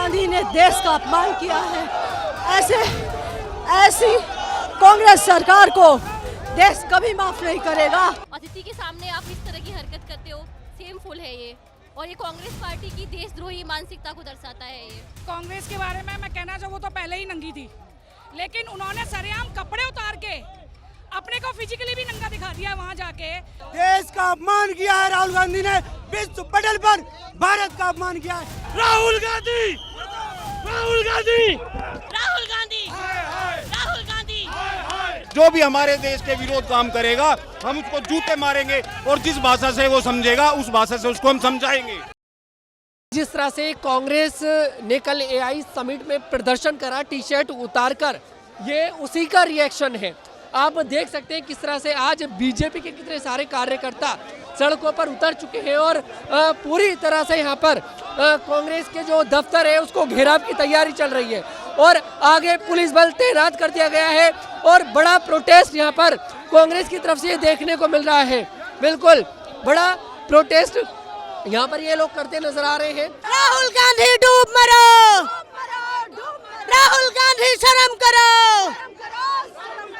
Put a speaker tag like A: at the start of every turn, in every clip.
A: गांधी ने देश का अपमान किया है। ऐसी कांग्रेस सरकार को देश कभी माफ नहीं करेगा।
B: अतिथि के सामने आप इस तरह की हरकत करते हो, शेमफुल है ये, और ये कांग्रेस पार्टी की देशद्रोही मानसिकता को दर्शाता है। ये
C: कांग्रेस के बारे में मैं कहना चाहूँ, वो तो पहले ही नंगी थी, लेकिन उन्होंने सरेआम कपड़े उतार के अपने को फिजिकली भी नंगा दिखा दिया वहाँ जाके।
D: देश का अपमान किया है राहुल गांधी ने, विश्व पटल पर भारत का अपमान किया है। राहुल गांधी, राहुल गांधी,
B: राहुल गांधी, राहुल गांधी।
E: जो भी हमारे देश के विरोध काम करेगा हम उसको जूते मारेंगे, और जिस भाषा से वो समझेगा उस भाषा से उसको हम समझाएंगे।
F: जिस तरह से कांग्रेस ने कल एआई समिट में प्रदर्शन करा टी शर्ट उतारकर, ये उसी का रिएक्शन है। आप देख सकते हैं किस तरह से आज बीजेपी के कितने सारे कार्यकर्ता सड़कों पर उतर चुके हैं और पूरी तरह से यहाँ पर कांग्रेस के जो दफ्तर है उसको घेराव की तैयारी चल रही है और आगे पुलिस बल तैनात कर दिया गया है और बड़ा प्रोटेस्ट यहाँ पर कांग्रेस की तरफ से देखने को मिल रहा है। बिल्कुल बड़ा प्रोटेस्ट यहाँ पर ये लोग करते नजर आ रहे हैं।
A: राहुल गांधी डूब मरो, राहुल गांधी शर्म करो,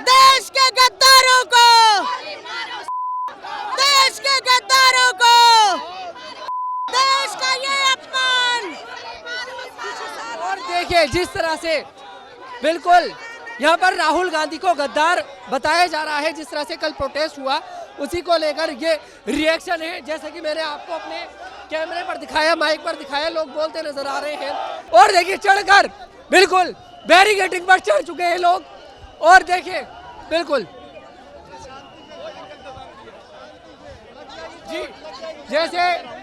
A: देश के गद्दारों को, देश के गद्दारों को, देश का ये अपमान।
F: और देखिए जिस तरह से बिल्कुल यहाँ पर राहुल गांधी को गद्दार बताया जा रहा है, जिस तरह से कल प्रोटेस्ट हुआ उसी को लेकर ये रिएक्शन है। जैसे कि मैंने आपको अपने कैमरे पर दिखाया, माइक पर दिखाया, लोग बोलते नजर आ रहे हैं। और देखिए चढ़कर बिल्कुल बैरिकेडिंग पर चढ़ चुके हैं लोग, और देखिए बिल्कुल जी जैसे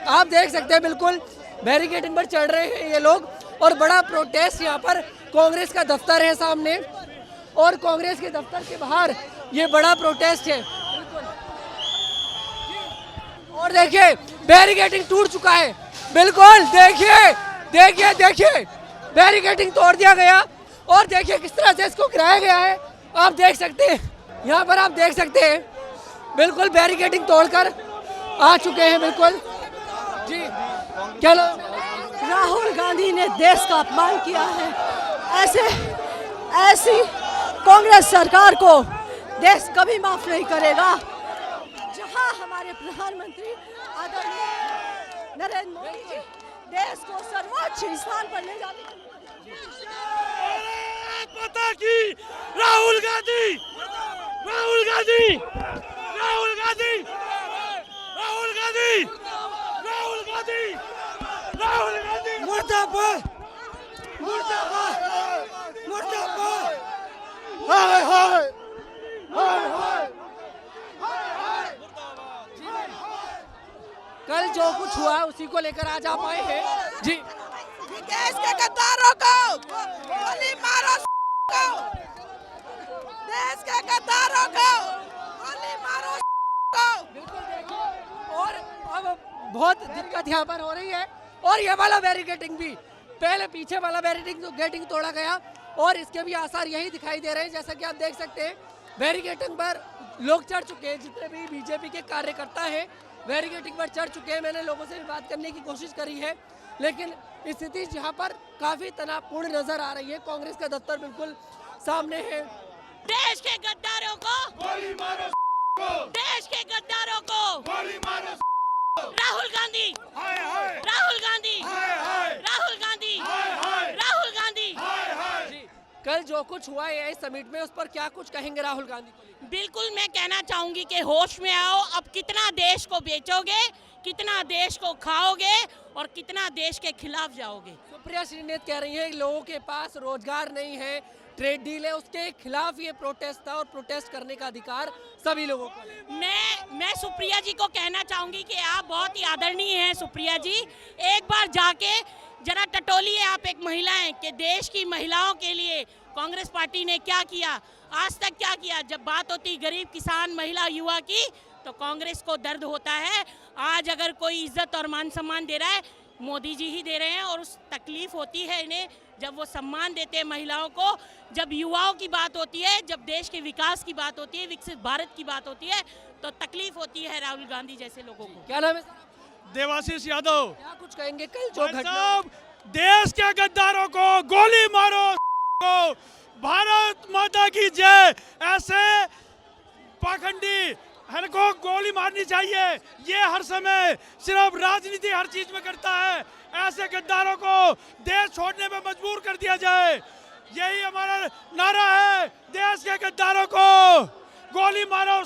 F: आप देख सकते हैं बिल्कुल बैरिकेडिंग पर चढ़ रहे हैं ये लोग। और बड़ा प्रोटेस्ट यहाँ पर कांग्रेस का दफ्तर है सामने, और कांग्रेस के दफ्तर के बाहर ये बड़ा प्रोटेस्ट है। और देखिए बैरिकेडिंग टूट चुका है, बिल्कुल देखिए देखिए देखिए बैरिकेडिंग तोड़ दिया गया, और देखिए किस तरह से इसको गिराया गया है। आप देख सकते हैं यहाँ पर, आप देख सकते हैं बिल्कुल बैरिकेडिंग तोड़कर आ चुके हैं। बिल्कुल जी क्या
A: राहुल गांधी ने देश का अपमान किया है। ऐसी कांग्रेस सरकार को देश कभी माफ नहीं करेगा। जहां हमारे प्रधानमंत्री आदरणीय नरेंद्र मोदी जी देश को सर्वोच्च स्थान पर ले जाने
D: पता की राहुल गांधी, राहुल गांधी, राहुल गांधी, राहुल गांधी, राहुल गांधी, राहुल गांधी मुर्दाबाद, मुर्दाबाद, मुर्दाबाद। हाय हाय हाय हाय।
F: कल जो कुछ हुआ उसी को लेकर आज आप आए हैं जी।
A: देश के गद्दारों को गोली मारो, देश के गद्दारों को गोली मारो।
F: बिल्कुल देखिए, और अब बहुत दिक्कत यहाँ पर हो रही है। और ये वाला बैरिकेडिंग भी, पहले पीछे वाला बैरिकेडिंग तोड़ा गया और इसके भी आसार यही दिखाई दे रहे हैं। जैसा कि आप देख सकते हैं बैरिकेडिंग पर लोग चढ़ चुके हैं, जितने भी बीजेपी के कार्यकर्ता हैं बैरिकेडिंग पर चढ़ चुके हैं। मैंने लोगों से भी बात करने की कोशिश करी है, लेकिन स्थिति यहाँ पर काफी तनावपूर्ण नजर आ रही है। कांग्रेस का दफ्तर बिल्कुल सामने है।
B: देश के गद्दारों को
D: गोली मारो,
B: देश के गद्दारों को
D: गोली मारो।
B: राहुल गांधी,
D: हाय हाय,
B: राहुल गांधी,
D: हाय हाय,
B: राहुल गांधी,
D: हाय हाय,
B: राहुल गांधी।
D: हाय हाय।
F: जी कल जो कुछ हुआ एआई समिट में, उस पर क्या कुछ कहेंगे राहुल गांधी को लेकर?
B: बिल्कुल मैं कहना चाहूंगी कि होश में आओ। अब कितना देश को बेचोगे, कितना देश को खाओगे और कितना देश के खिलाफ जाओगे।
F: सुप्रिया श्रीनेत कह रही है लोगों के पास रोजगार नहीं है, ट्रेड डील है, उसके खिलाफ ये प्रोटेस्ट था और प्रोटेस्ट करने का अधिकार सभी लोगों को है।
B: मैं सुप्रिया जी को कहना चाहूंगी कि आप बहुत ही आदरणीय हैं सुप्रिया जी। एक बार जाके जरा टटोलिए, आप एक महिला हैं, कि देश की महिलाओं के लिए कांग्रेस पार्टी ने क्या किया, आज तक क्या किया। जब बात होती गरीब किसान महिला युवा की तो कांग्रेस को दर्द होता है। आज अगर कोई इज्जत और मान सम्मान दे रहा है मोदी जी ही दे रहे हैं, और उस तकलीफ होती है इन्हें जब वो सम्मान देते हैं महिलाओं को। जब युवाओं की बात होती है, जब देश के विकास की बात होती है, विकसित भारत की बात होती है, तो तकलीफ होती है राहुल गांधी जैसे लोगों को।
F: क्या नाम है?
D: देवाशीष यादव।
F: क्या कुछ कहेंगे कल जो घटना?
D: साहब देश के गद्दारों को गोली मारो को, भारत माता की जय। ऐसे पाखंडी इनको गोली मारनी चाहिए। ये हर समय सिर्फ राजनीति हर चीज में करता है। ऐसे गद्दारों को देश छोड़ने में मजबूर कर दिया जाए, यही हमारा नारा है। देश के गद्दारों को गोली मारो।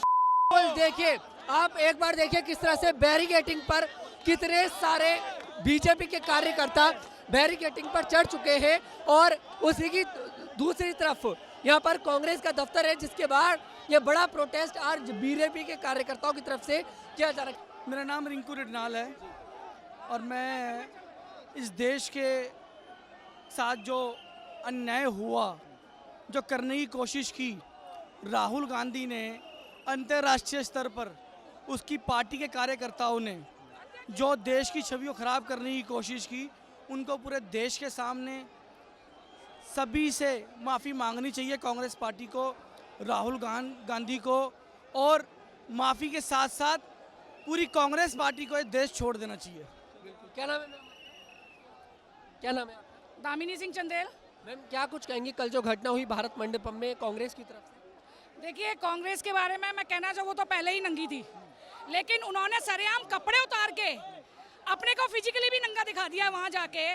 F: देखिए, आप एक बार देखिए किस तरह से बैरिकेडिंग पर कितने सारे बीजेपी के कार्यकर्ता बैरिकेडिंग पर चढ़ चुके हैं और उसी की दूसरी तरफ यहाँ पर कांग्रेस का दफ्तर है, जिसके बाहर ये बड़ा प्रोटेस्ट आज बीजेपी के कार्यकर्ताओं की तरफ से किया जा रहा है।
G: मेरा नाम रिंकू रिडनाल है और मैं इस देश के साथ जो अन्याय हुआ, जो करने की कोशिश की, राहुल गांधी ने अंतर्राष्ट्रीय स्तर पर उसकी पार्टी के कार्यकर्ताओं ने जो देश की छवि को खराब करने की कोशिश की, उनको पूरे देश के सामने सभी से माफ़ी मांगनी चाहिए। कांग्रेस पार्टी को, राहुल गांधी को, और माफ़ी के साथ साथ पूरी कांग्रेस पार्टी को ये देश छोड़ देना चाहिए।
F: क्या नाम है? क्या नाम है?
C: दामिनी सिंह चंदेल।
F: मैम, क्या कुछ कहेंगी कल जो घटना हुई भारत मंडपम में कांग्रेस की तरफ से?
C: देखिए, कांग्रेस के बारे में मैं कहना चाहूँ, वो तो पहले ही नंगी थी, लेकिन उन्होंने सरेआम कपड़े उतार के अपने को फिजिकली भी नंगा दिखा दिया वहाँ जाके।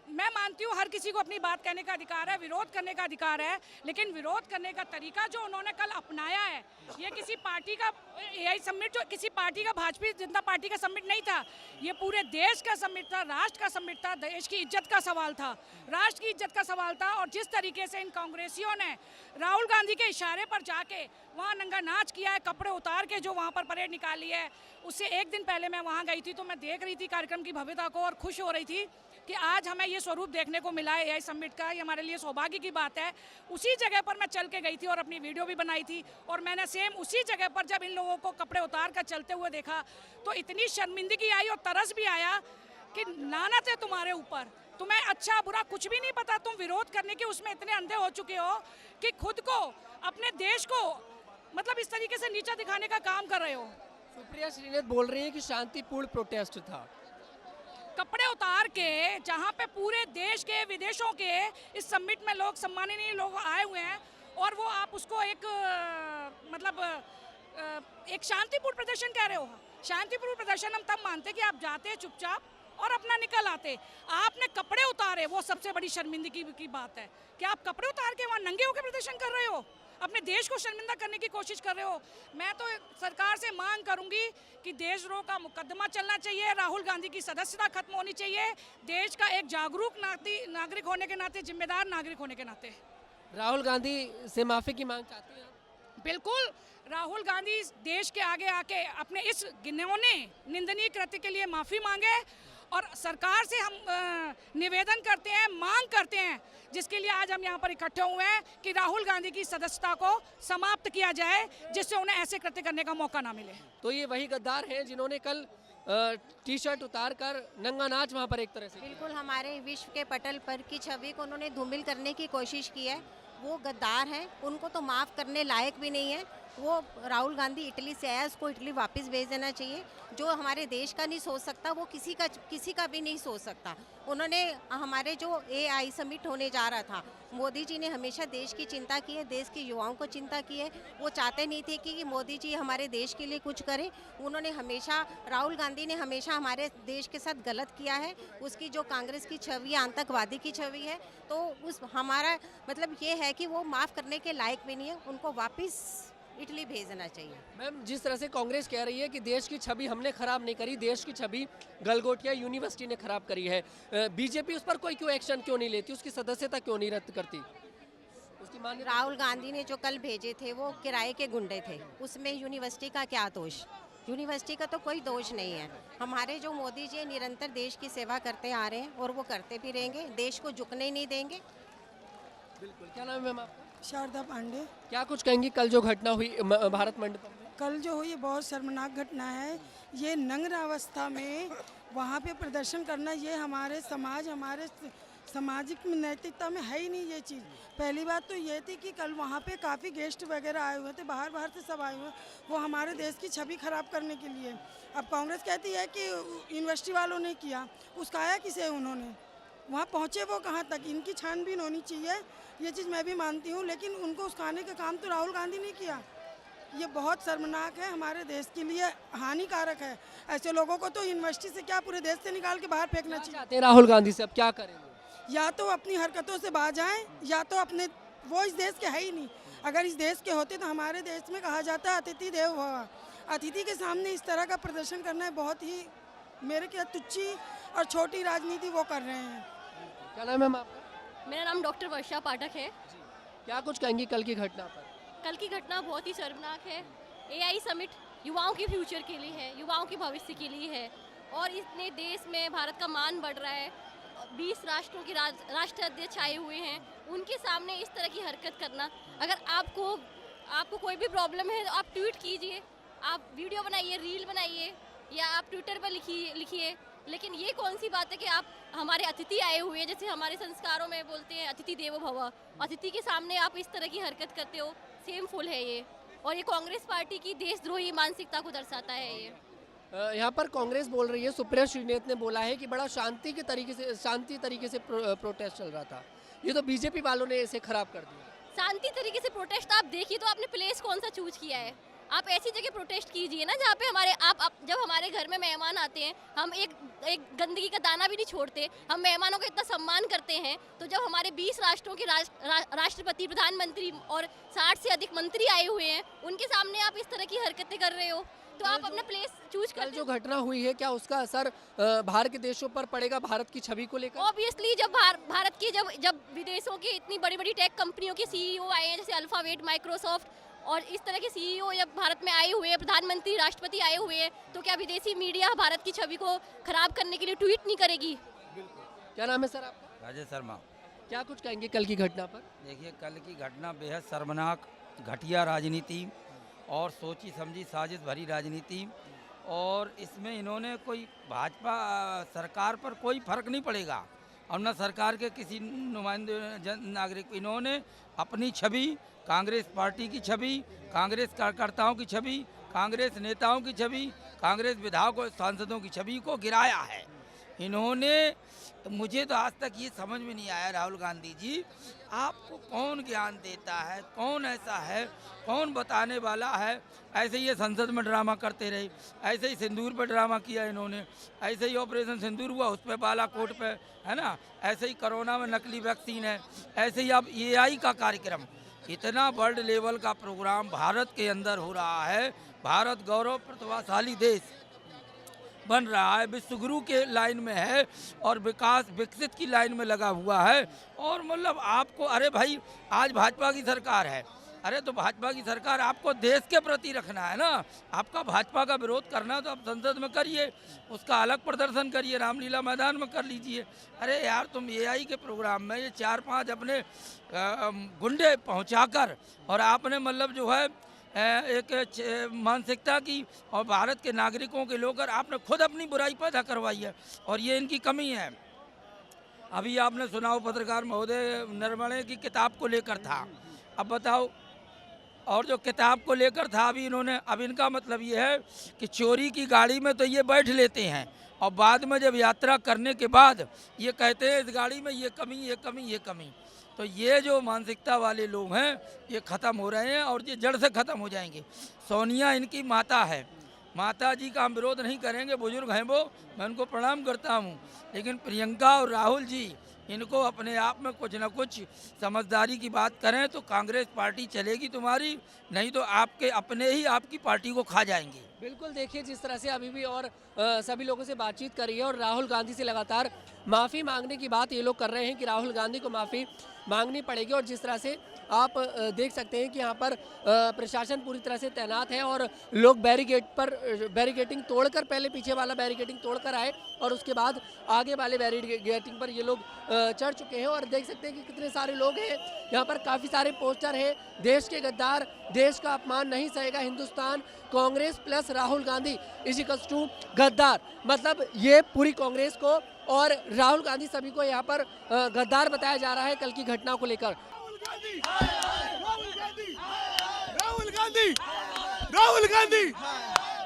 C: मैं मानती हूँ हर किसी को अपनी बात कहने का अधिकार है, विरोध करने का अधिकार है, लेकिन विरोध करने का तरीका जो उन्होंने कल अपनाया है, ये किसी पार्टी का एआई समिट, जो किसी पार्टी का भारतीय जनता पार्टी का समिट नहीं था, ये पूरे देश का समिट था, राष्ट्र का समिट था, देश की इज्जत का सवाल था, राष्ट्र की इज्जत का सवाल था। और जिस तरीके से इन कांग्रेसियों ने राहुल गांधी के इशारे पर जाके वहाँ नंगा नाच किया है, कपड़े उतार के जो वहाँ पर परेड निकाली है, उससे एक दिन पहले मैं वहाँ गई थी तो मैं देख रही थी कार्यक्रम की भव्यता को और खुश हो रही थी कि आज हमें ये स्वरूप देखने को मिला है एआई समिट का। ये हमारे लिए सौभाग्य की बात है। उसी जगह पर मैं चल के गई थी और अपनी वीडियो भी बनाई थी, और मैंने सेम उसी जगह पर जब इन लोगों को कपड़े उतार कर चलते हुए देखा तो इतनी शर्मिंदगी आई और तरस भी आया कि लानत है तुम्हारे ऊपर, तुम्हें अच्छा बुरा कुछ भी नहीं पता, तुम विरोध करने के उसमें इतने अंधे हो चुके हो कि खुद को, अपने देश को मतलब इस तरीके से नीचा दिखाने का काम कर रहे हो।
F: सुप्रिया श्रीनाथ बोल रही है कि शांतिपूर्ण प्रोटेस्ट था।
C: कपड़े उतार के जहाँ पे पूरे देश के, विदेशों के इस समिट में लोग, सम्माननीय लोग आए हुए हैं, और वो आप उसको एक एक शांतिपूर्ण प्रदर्शन कह रहे हो। शांतिपूर्ण प्रदर्शन हम तब मानते कि आप जाते चुपचाप और अपना निकल आते। आपने कपड़े उतारे, वो सबसे बड़ी शर्मिंदगी की बात है कि आप कपड़े उतार के वहाँ नंगे होकर प्रदर्शन कर रहे हो, अपने देश को शर्मिंदा करने की कोशिश कर रहे हो। मैं तो सरकार से मांग करूंगी कि देशद्रोह का मुकदमा चलना चाहिए, राहुल गांधी की सदस्यता खत्म होनी चाहिए, देश का एक जागरूक नागरिक होने के नाते, जिम्मेदार नागरिक होने के नाते।
F: राहुल गांधी से माफी की मांग चाहती हैं?
C: बिल्कुल, राहुल गांधी देश के आगे आके अपने इस घिनौने निंदनीय कृत्य के लिए माफ़ी मांगे, और सरकार से हम निवेदन करते हैं, मांग करते हैं, जिसके लिए आज हम यहाँ पर इकट्ठे हुए हैं कि राहुल गांधी की सदस्यता को समाप्त किया जाए, जिससे उन्हें ऐसे कृत्य करने का मौका ना मिले।
F: तो ये वही गद्दार हैं जिन्होंने कल टी शर्ट उतार कर नंगा नाच वहाँ पर एक तरह से,
H: बिल्कुल हमारे विश्व के पटल पर की छवि को उन्होंने धूमिल करने की कोशिश की है। वो गद्दार हैं, उनको तो माफ़ करने लायक भी नहीं है। वो राहुल गांधी इटली से आया, उसको इटली वापस भेज देना चाहिए। जो हमारे देश का नहीं सोच सकता, वो किसी का भी नहीं सोच सकता। उन्होंने हमारे जो एआई समिट होने जा रहा था, मोदी जी ने हमेशा देश की चिंता की है, देश के युवाओं को चिंता की है। वो चाहते नहीं थे कि मोदी जी हमारे देश के लिए कुछ करें। उन्होंने हमेशा, राहुल गांधी ने हमेशा हमारे देश के साथ गलत किया है। उसकी जो कांग्रेस की छवि, आतंकवादी की छवि है, तो उस हमारा मतलब ये है कि वो माफ़ करने के लायक भी नहीं है। उनको वापस इटली भेजना चाहिए।
F: मैम, जिस तरह से कांग्रेस कह रही है कि देश की छवि हमने खराब नहीं करी, देश की छवि गलगोटिया यूनिवर्सिटी ने खराब करी है, बीजेपी उस पर कोई क्यों एक्शन क्यों नहीं लेती, उसकी सदस्यता क्यों नहीं रद्द करती? उसकी मांग,
H: राहुल गांधी ने जो कल भेजे थे वो किराए के गुंडे थे, उसमें यूनिवर्सिटी का क्या दोष? यूनिवर्सिटी का तो कोई दोष नहीं है। हमारे जो मोदी जी निरंतर देश की सेवा करते आ रहे हैं और वो करते भी रहेंगे, देश को झुकने ही नहीं देंगे।
F: बिल्कुल। क्या नाम है मैम आपका?
I: शारदा पांडे।
F: क्या कुछ कहेंगी कल जो घटना हुई भारत मंडपम में?
I: कल जो हुई, ये बहुत शर्मनाक घटना है। ये नग्न अवस्था में वहाँ पे प्रदर्शन करना, ये हमारे समाज, हमारे सामाजिक नैतिकता में है ही नहीं ये चीज़। पहली बात तो ये थी कि कल वहाँ पे काफ़ी गेस्ट वगैरह आए हुए थे, बाहर से सब आए हुए, वो हमारे देश की छवि खराब करने के लिए। अब कांग्रेस कहती है कि यूनिवर्सिटी वालों ने किया, उसका आया किसे उन्होंने? वहाँ पहुँचे वो कहाँ तक, इनकी छानबीन होनी चाहिए, ये चीज़ मैं भी मानती हूँ, लेकिन उनको उस्काने का काम तो राहुल गांधी ने किया। ये बहुत शर्मनाक है, हमारे देश के लिए हानिकारक है। ऐसे लोगों को तो यूनिवर्सिटी से क्या पूरे देश से निकाल के बाहर फेंकना चाहिए।
F: चाहते हैं राहुल गांधी से, अब क्या करेंगे?
I: या तो अपनी हरकतों से बाज आएं, या तो अपने, वो इस देश के है ही नहीं। अगर इस देश के होते तो हमारे देश में कहा जाता है अतिथि देवो भव। अतिथि के सामने इस तरह का प्रदर्शन करना है बहुत ही, मेरे क्या, तुच्छी और छोटी राजनीति वो कर रहे हैं।
F: क्या नाम है मैम आपका?
J: मेरा नाम डॉक्टर वर्षा पाठक है।
F: क्या कुछ कहेंगी कल की घटना पर?
J: कल की घटना बहुत ही शर्मनाक है। एआई समिट युवाओं के फ्यूचर के लिए है, युवाओं के भविष्य के लिए है, और इतने देश में भारत का मान बढ़ रहा है। 20 राष्ट्रों के राष्ट्राध्यक्ष आए हुए हैं, उनके सामने इस तरह की हरकत करना। अगर आपको कोई भी प्रॉब्लम है तो आप ट्वीट कीजिए, आप वीडियो बनाइए, रील बनाइए, या आप ट्विटर पर लिखिए। लेकिन ये कौन सी बात है कि आप, हमारे अतिथि आए हुए हैं, जैसे हमारे संस्कारों में बोलते हैं अतिथि देवो भव, अतिथि के सामने आप इस तरह की हरकत करते हो, सेमफुल है ये। और ये कांग्रेस पार्टी की देशद्रोही मानसिकता को दर्शाता है ये।
F: यहाँ पर कांग्रेस बोल रही है, सुप्रिया श्रीनेत ने बोला है कि बड़ा शांति तरीके से प्रोटेस्ट चल रहा था। ये तो बीजेपी वालों ने इसे खराब कर दिया।
J: शांति तरीके से प्रोटेस्ट आप देखिए तो आपने प्लेस कौन सा चूज किया है। आप ऐसी जगह प्रोटेस्ट कीजिए ना जहाँ पे हमारे जब हमारे घर में मेहमान आते हैं, हम एक गंदगी का दाना भी नहीं छोड़ते, हम मेहमानों का इतना सम्मान करते हैं। तो जब हमारे 20 राष्ट्रों के राष्ट्रपति, प्रधानमंत्री और 60 से अधिक मंत्री आए हुए हैं, उनके सामने आप इस तरह की हरकतें कर रहे हो, तो आप अपना प्लेस चूज कर।
F: जो घटना हुई है, क्या उसका असर बाहर के देशों पर पड़ेगा, भारत की छवि को लेकर?
J: ऑब्वियसली जब भारत की जब विदेशों की इतनी बड़ी बड़ी टेक कंपनियों के सीईओ आए हैं, जैसे अल्फाबेट, माइक्रोसॉफ्ट और इस तरह के सीईओ जब भारत में आए हुए हैं, प्रधानमंत्री, राष्ट्रपति आए हुए हैं, तो क्या विदेशी मीडिया भारत की छवि को खराब करने के लिए ट्वीट नहीं करेगी?
F: क्या नाम है सर आपका?
K: राजेश शर्मा।
F: क्या कुछ कहेंगे कल की घटना पर?
K: देखिए, कल की घटना बेहद शर्मनाक, घटिया राजनीति और सोची समझी साजिश भरी राजनीति, और इसमें इन्होंने कोई भाजपा सरकार पर कोई फर्क नहीं पड़ेगा और न सरकार के किसी नुमाइंदे नागरिक। इन्होंने अपनी छवि, कांग्रेस पार्टी की छवि, कांग्रेस कार्यकर्ताओं की छवि, कांग्रेस नेताओं की छवि, कांग्रेस विधायकों सांसदों की छवि को गिराया है इन्होंने। मुझे तो आज तक ये समझ में नहीं आया, राहुल गांधी जी आपको कौन ज्ञान देता है, कौन ऐसा है, कौन बताने वाला है? ऐसे ही ये संसद में ड्रामा करते रहे, ऐसे ही सिंदूर पर ड्रामा किया इन्होंने, ऐसे ही ऑपरेशन सिंदूर हुआ उस पर बालाकोट पे, है ना, ऐसे ही कोरोना में नकली वैक्सीन है, ऐसे ही अब एआई का कार्यक्रम, इतना वर्ल्ड लेवल का प्रोग्राम भारत के अंदर हो रहा है। भारत गौरव प्रतिभाशाली देश बन रहा है, विश्वगुरु के लाइन में है और विकसित की लाइन में लगा हुआ है। और मतलब आपको, अरे भाई आज भाजपा की सरकार है, अरे तो भाजपा की सरकार आपको देश के प्रति रखना है ना। आपका भाजपा का विरोध करना तो आप संसद में करिए, उसका अलग प्रदर्शन करिए, रामलीला मैदान में कर लीजिए। अरे यार, तुम एआई के प्रोग्राम में ये 4-5 अपने गुंडे पहुंचाकर और आपने मतलब जो है एक मानसिकता की और भारत के नागरिकों के लोकर आपने खुद अपनी बुराई पैदा करवाई है, और ये इनकी कमी है। अभी आपने सुना हो पत्रकार महोदय नरवणे की किताब को लेकर था, अब बताओ, और जो किताब को लेकर था अभी इन्होंने, अब इनका मतलब ये है कि चोरी की गाड़ी में तो ये बैठ लेते हैं और बाद में जब यात्रा करने के बाद ये कहते हैं इस गाड़ी में ये कमी, ये कमी, ये कमी। तो ये जो मानसिकता वाले लोग हैं ये ख़त्म हो रहे हैं और ये जड़ से ख़त्म हो जाएंगे। सोनिया इनकी माता है, माता जी का हम विरोध नहीं करेंगे, बुजुर्ग हैं वो, मैं उनको प्रणाम करता हूँ, लेकिन प्रियंका और राहुल जी इनको अपने आप में कुछ न कुछ समझदारी की बात करें तो कांग्रेस पार्टी चलेगी तुम्हारी, नहीं तो आपके अपने ही आपकी पार्टी को खा जाएंगे।
F: बिल्कुल, देखिए जिस तरह से अभी भी और सभी लोगों से बातचीत करी है और राहुल गांधी से लगातार माफ़ी मांगने की बात ये लोग कर रहे हैं कि राहुल गांधी को माफ़ी मांगनी पड़ेगी। और जिस तरह से आप देख सकते हैं कि यहाँ पर प्रशासन पूरी तरह से तैनात है और लोग बैरिकेटिंग तोड़कर, पहले पीछे वाला बैरिकेटिंग तोड़कर आए और उसके बाद आगे वाले बैरिकेटिंग पर ये लोग चढ़ चुके हैं। और देख सकते हैं कि कितने सारे लोग हैं यहाँ पर, काफ़ी सारे पोस्टर हैं, देश के गद्दार, देश का अपमान नहीं सहेगा Hindustan, Congress plus Rahul Gandhi equals to गद्दार। मतलब ये पूरी कांग्रेस को और राहुल गांधी सभी को यहाँ पर गद्दार बताया जा रहा है कल की घटना को लेकर।
D: राहुल गांधी, राहुल गांधी, राहुल गांधी, राहुल गांधी,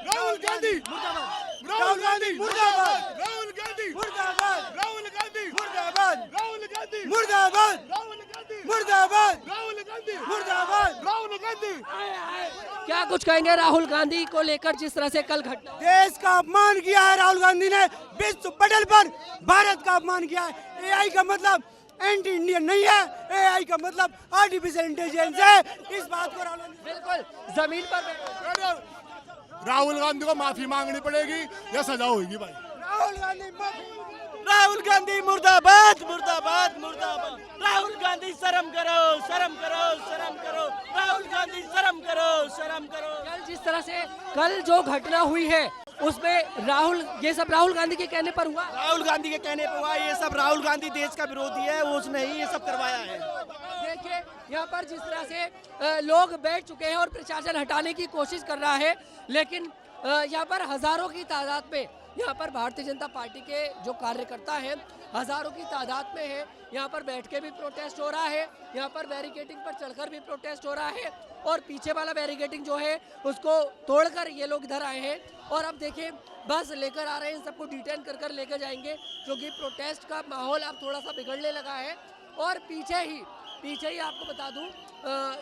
D: राहुल गांधी मुर्दाबाद, राहुल गांधी मुर्दाबाद, राहुल गांधी मुर्दाबाद, राहुल गांधी
G: मुर्दाबाद राहुल गांधी मुर्दाबाद राहुल गांधी मुर्दाबाद राहुल गांधी मुर्दाबाद राहुल गांधी।
F: क्या कुछ कहेंगे राहुल गांधी को लेकर जिस तरह से कल घटना?
G: देश का अपमान किया है राहुल गांधी ने, विश्व पटल पर भारत का अपमान किया है। एआई का मतलब एंटी इंडियन नहीं है, एआई का मतलब आर्टिफिशियल इंटेलिजेंस है। इस बात को राहुल गांधी
F: बिल्कुल जमीन पर
D: राहुल गांधी को माफी मांगनी पड़ेगी या सजा होगी भाई।
G: राहुल गांधी मुर्दाबाद मुर्दाबाद मुर्दाबाद। राहुल गांधी शर्म करो शर्म करो शर्म करो। राहुल गांधी शर्म करो शर्म करो।
F: कल जिस तरह से कल जो घटना हुई है उसमें ये सब राहुल गांधी के कहने पर हुआ।
G: राहुल गांधी के कहने पर हुआ। ये सब राहुल गांधी देश का विरोधी है, उसने ही ये सब करवाया है।
F: देखिए यहाँ पर जिस तरह से लोग बैठ चुके हैं और प्रशासन हटाने की कोशिश कर रहा है, लेकिन यहाँ पर हजारों की तादाद में यहाँ पर भारतीय जनता पार्टी के जो कार्यकर्ता हैं हजारों की तादाद में है। यहाँ पर बैठ के भी प्रोटेस्ट हो रहा है, यहाँ पर बैरिकेडिंग पर चढ़कर भी प्रोटेस्ट हो रहा है और पीछे वाला बैरिकेडिंग जो है उसको तोड़कर ये लोग इधर आए हैं। और अब देखिए बस लेकर आ रहे हैं, सबको डिटेन कर कर लेकर जाएंगे क्योंकि प्रोटेस्ट का माहौल अब थोड़ा सा बिगड़ने लगा है। और पीछे ही आपको बता दूं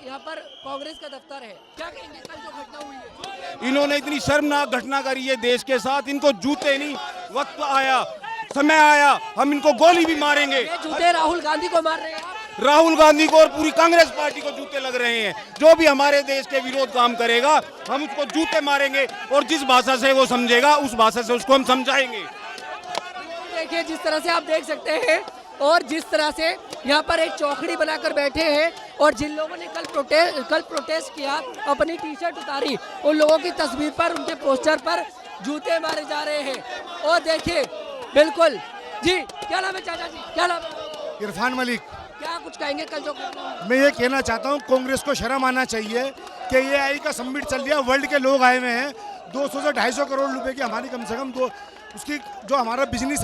F: यहाँ पर कांग्रेस का दफ्तर है। क्या कहेंगे कल जो घटना हुई है?
E: इन्होंने इतनी शर्मनाक घटना करी है देश के साथ, इनको जूते नहीं, वक्त आया, समय आया, हम इनको गोली भी मारेंगे।
F: ये जूते राहुल गांधी को मार रहे हैं आप?
E: राहुल गांधी को और पूरी कांग्रेस पार्टी को जूते लग रहे हैं। जो भी हमारे देश के विरोध काम करेगा हम उसको जूते मारेंगे और जिस भाषा से वो समझेगा उस भाषा से उसको हम समझाएंगे।
F: देखिए जिस तरह से आप देख सकते हैं और जिस तरह से यहाँ पर एक चौकड़ी बनाकर बैठे हैं और जिन लोगों ने कल प्रोटेस्ट किया, अपनी टी शर्ट उतारी, उन लोगों की तस्वीर पर, उनके पोस्टर पर जूते मारे जा रहे हैं। और देखिए बिल्कुल जी, क्या नाम है चाचा जी, क्या नाम है?
D: इरफान मलिक।
F: क्या कुछ कहेंगे कल जो?
D: मैं ये कहना चाहता हूँ कांग्रेस को शर्म आना चाहिए कि एआई का समिट चल रहा है, वर्ल्ड के लोग आए हुए हैं, 200 से 250 करोड़ रुपए की हमारी कम से कम उसकी जो हमारा बिजनेस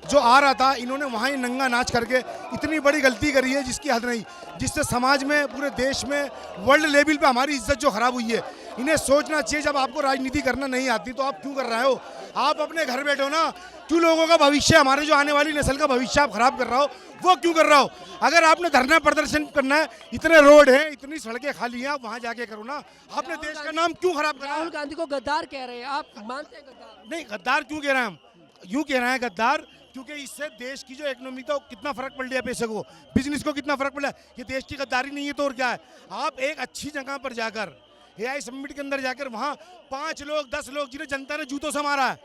D: जो आ रहा था, इन्होंने वहाँ ही नंगा नाच करके इतनी बड़ी गलती करी है जिसकी हद नहीं, जिससे समाज में, पूरे देश में, वर्ल्ड लेवल पे हमारी इज्जत जो खराब हुई है। इन्हें सोचना चाहिए, जब आपको राजनीति करना नहीं आती तो आप क्यों कर रहे हो? आप अपने घर बैठो ना, क्यों लोगों का भविष्य, हमारे जो आने वाली नस्ल का भविष्य आप खराब कर रहा हो, वो क्यों कर रहा हो? अगर आपने धरना प्रदर्शन करना है, इतने रोड हैं, इतनी सड़कें खाली हैं, आप वहाँ जाके करो ना। आपने देश का नाम क्यों खराब करा?
F: राहुल गांधी को गद्दार कह रहे हैं, आप मानते हैं गद्दार?
D: नहीं, गद्दार क्यों कह रहे हैं हम? यूँ कह रहे हैं गद्दार क्योंकि इससे देश की जो इकोनॉमी था कितना फर्क पड़ गया, पैसे को, बिजनेस को कितना फर्क पड़ा। ये देश की गद्दारी नहीं है तो और क्या है? आप एक अच्छी जगह पर जाकर, एआई समिट के अंदर जाकर, वहाँ 5 लोग 10 लोग जिन्हें जनता ने जूतों से मारा है,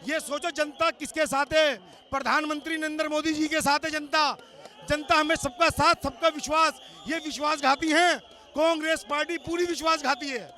D: ये सोचो जनता किसके साथ है? प्रधानमंत्री नरेंद्र मोदी जी के साथ है जनता। जनता हमें सबका साथ, सबका विश्वास, ये विश्वासघाती हैं। कांग्रेस पार्टी पूरी विश्वासघाती है।